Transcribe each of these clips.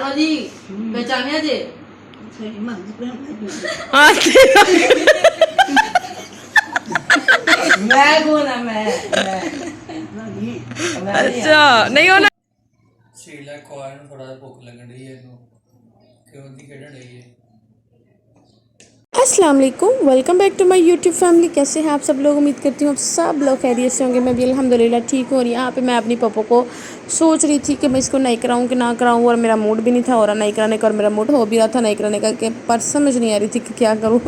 लालो जी पहचानिया जी मैं कौन है मैं अच्छा नहीं होना ਸੀਲਾ ਖਵਾਇਆ ਨੂੰ ਥੋੜਾ ਜਿਹਾ ਭੁੱਖ ਲੱਗਣ ਡਈ ਹੈ ਇਹਨੂੰ ਕਿਉਂ ਦੀ ਖੇਡਣ ਡਈ ਹੈ। अस्सलाम वालेकुम, welcome back to my YouTube family. कैसे हैं आप सब लोग? उम्मीद करती हूँ आप सब लोग खैरियत से होंगे। मैं भी अल्हम्दुलिल्लाह ठीक हूँ। और यहाँ पे मैं अपनी पप्पो को सोच रही थी कि मैं इसको नहीं कराऊँ कि ना कराऊँ, और मेरा मूड भी नहीं था हो रहा नहीं कराने का, और मेरा मूड हो भी रहा था नहीं कराने का, कि पर समझ नहीं आ रही थी कि क्या करूँ।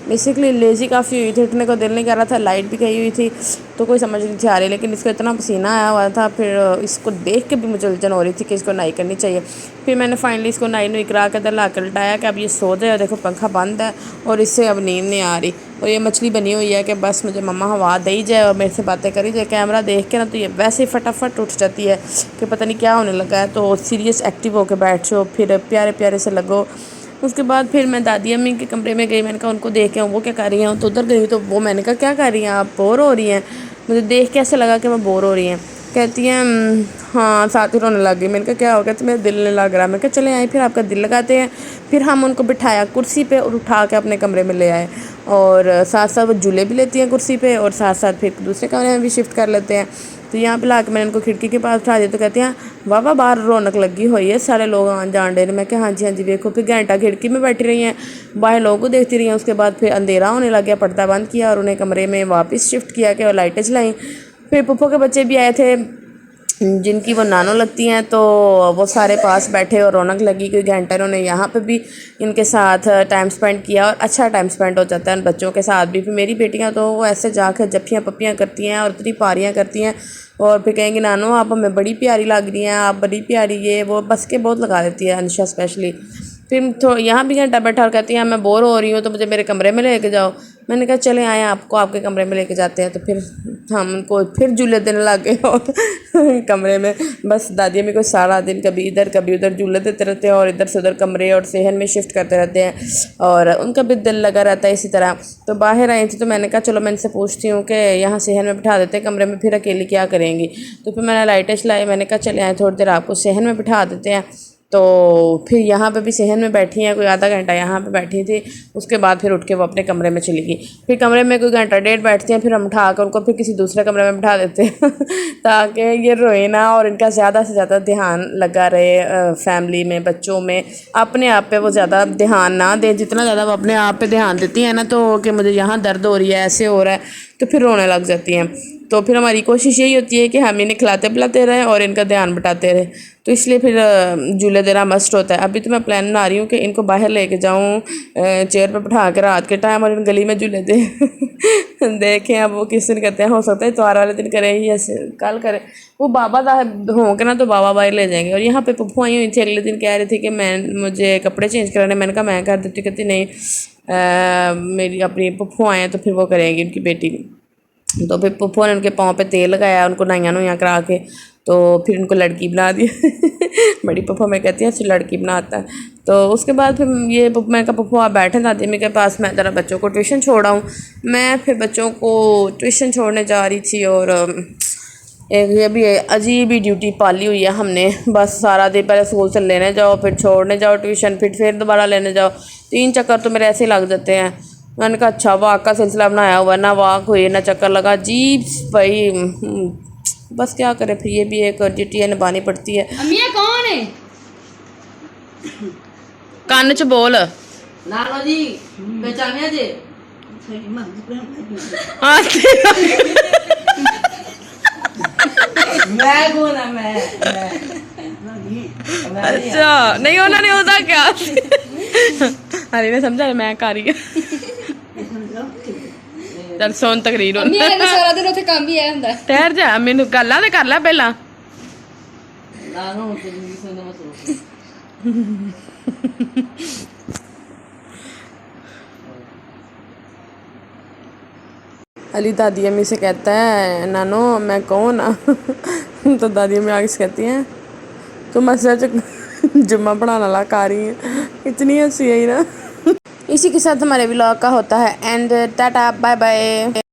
बेसिकली लेज़ी काफ़ी हुई थी, उठने को दिल नहीं कर रहा था, लाइट भी गई हुई थी तो कोई समझ नहीं थी आ रही, लेकिन इसको इतना पसीना आया हुआ था, फिर इसको देख के भी मुझे उलझन हो रही थी कि इसको नाई करनी चाहिए। फिर मैंने फाइनली इसको नाई नुई करा कर ला कर लटाया कि अब ये सो जाए, और देखो पंखा बंद है और इससे अब नींद नहीं आ रही। और ये मछली बनी हुई है कि बस मुझे मम्मा हवा दे ही जाए और मेरे से बातें करी जाए। कैमरा देख के ना तो ये वैसे ही फटाफट उठ जाती है कि पता नहीं क्या होने लगा है, तो सीरियस एक्टिव होकर बैठ जाओ, फिर प्यारे प्यारे से लगो। उसके बाद फिर मैं दादी अम्मी के कमरे में गई, मैंने कहा उनको देख के वो क्या कर रही हैं, तो उधर गई तो वो मैंने कहा क्या कर रही हैं आप, बोर हो रही हैं? मुझे देख के ऐसे लगा कि मैं बोर हो रही हैं। कहती हैं हाँ, साथ ही रोने लग गई। मैंने कहा क्या हो गया? तो मेरा दिल नहीं लग रहा। मैं कहा चले आए फिर आपका दिल लगाते हैं। फिर हम उनको बिठाया कुर्सी पे और उठा के अपने कमरे में ले आए, और साथ साथ वो झूले भी लेती हैं कुर्सी पे, और साथ साथ फिर दूसरे कमरे में भी शिफ्ट कर लेते हैं। तो यहाँ पे ला के मैंने उनको खिड़की के पास उठा दिया, तो कहती हैं वाह वाह बाहर रौनक लगी हुई है, सारे लोग आन जान डे। मैं क्या हाँ जी देखो। फिर घंटा खिड़की में बैठी रही हैं, बाहर लोगों को देखती रही हैं। उसके बाद फिर अंधेरा होने लग गया, पर्दा बंद किया और उन्हें कमरे में वापस शिफ्ट किया कि और लाइटें चलाई। फिर पुप्पो के बच्चे भी आए थे जिनकी वो नानो लगती हैं, तो वो सारे पास बैठे और रौनक लगी। कोई घंटा इन्होंने यहाँ पे भी इनके साथ टाइम स्पेंड किया, और अच्छा टाइम स्पेंड हो जाता है उन बच्चों के साथ भी। फिर मेरी बेटियाँ तो वो ऐसे जाकर जप्पियाँ पप्पियाँ करती हैं और इतनी पारियाँ करती हैं, और फिर कहेंगी नानो आप हमें बड़ी प्यारी लग रही हैं, आप बड़ी प्यारी, ये वो बस के बहुत लगा देती है अनुषा स्पेशली। फिर तो यहाँ भी घंटा बैठा और कहती हैं मैं बोर हो रही हूँ तो मुझे मेरे कमरे में लेके जाओ। मैंने कहा चले आए आपको आपके कमरे में लेके जाते हैं। तो फिर हम उनको फिर झूले देने लग गए और कमरे में बस दादी अम्मी को सारा दिन कभी इधर कभी उधर झूले देते रहते हैं, और इधर से उधर कमरे और सेहन में शिफ्ट करते रहते हैं, और उनका भी दिल लगा रहता है इसी तरह। तो बाहर आई थी तो मैंने कहा चलो मैं इनसे पूछती हूँ कि यहाँ सेहन में बिठा देते हैं कमरे में, फिर अकेली क्या करेंगी। तो फिर मैंने लाइटें चलाई, मैंने कहा चले आए थोड़ी देर आपको सेहन में बिठा देते हैं। तो फिर यहाँ पे भी सेहन में बैठी हैं, कोई आधा घंटा यहाँ पे बैठी थी। उसके बाद फिर उठ के वो अपने कमरे में चली गई। फिर कमरे में कोई घंटा डेढ़ बैठती हैं, फिर हम उठा कर उनको फिर किसी दूसरे कमरे में बिठा देते हैं ताकि ये रोए ना और इनका ज़्यादा से ज़्यादा ध्यान लगा रहे फैमिली में, बच्चों में। अपने आप पे वो ज़्यादा ध्यान ना दें, जितना ज़्यादा वो अपने आप पे ध्यान देती हैं ना, तो कि मुझे यहाँ दर्द हो रही है, ऐसे हो रहा है, तो फिर रोने लग जाती हैं। तो फिर हमारी कोशिश यही होती है कि हम इन्हें खिलाते पिलाते रहें और इनका ध्यान बटाते रहें, तो इसलिए फिर झूले देना मस्ट होता है। अभी तो मैं प्लान बना रही हूँ कि इनको बाहर लेके जाऊँ चेयर पर बिठा कर रात के टाइम, और इन गली में झूले दे देखें अब वो किस दिन करते हैं। हो सकता है इतवार वाले दिन करें या कल करें, वो बाबा हों के ना तो बाबा बाहर ले जाएंगे। और यहाँ पे पप्पू आई हुई थी, अगले दिन कह रही थी कि मुझे कपड़े चेंज कराने। मैंने कहा मैं कर देती, कहती नहीं मेरी अपनी पप्पू आए हैं तो फिर वो करेंगी उनकी बेटी। तो फिर पप्पू ने उनके पाँव पे तेल लगाया, उनको नाइयाँ नुइयाँ करा के, तो फिर उनको लड़की बना दी बड़ी पप्पू में कहती है ऐसी लड़की बनाता है। तो उसके बाद फिर ये मैं कहा पप्पू आप बैठे दादी अम्मी के पास, मैं ज़रा बच्चों को ट्यूशन छोड़ाऊँ। मैं फिर बच्चों को ट्यूशन छोड़ने जा रही थी, और एक ये भी अजीब ही ड्यूटी पाली हुई है हमने। बस सारा दिन पहले स्कूल से लेने जाओ, फिर छोड़ने जाओ ट्यूशन, फिर दोबारा लेने जाओ, 3 चक्कर तो मेरे ऐसे ही लग जाते हैं। मैंने कहा अच्छा वाक का सिलसिला बनाया हुआ, ना वाक हुई ना चक्कर लगा, अजीब भाई। बस क्या करें, फिर ये भी एक ड्यूटी निभानी पड़ती है। अम्मिया कौन है? कान च बोल लालो जी पहचानिया जी मैं कौन है मैं अच्छा नहीं होना नहीं होता क्या अरे मैं समझा मैं कर रही चल सोन तकरीर सारा दिन ਉੱਥੇ ਕੰਮ ਹੀ ਆਇਆ ਹੁੰਦਾ। ठहर जा मैनू गल्लां ते कर लै पहला। लानो तो जिंदगी सुनने में सोच अली दादी अम्मी से कहता है नानो मैं कौन तो दादी अम्मी आगे से कहती हैं तुम सच जुम्मा पढ़ाने वाला कार रही है। इतनी हंसी आई ना। इसी के साथ हमारे व्लॉग का होता है एंड टाटा बाय बाय।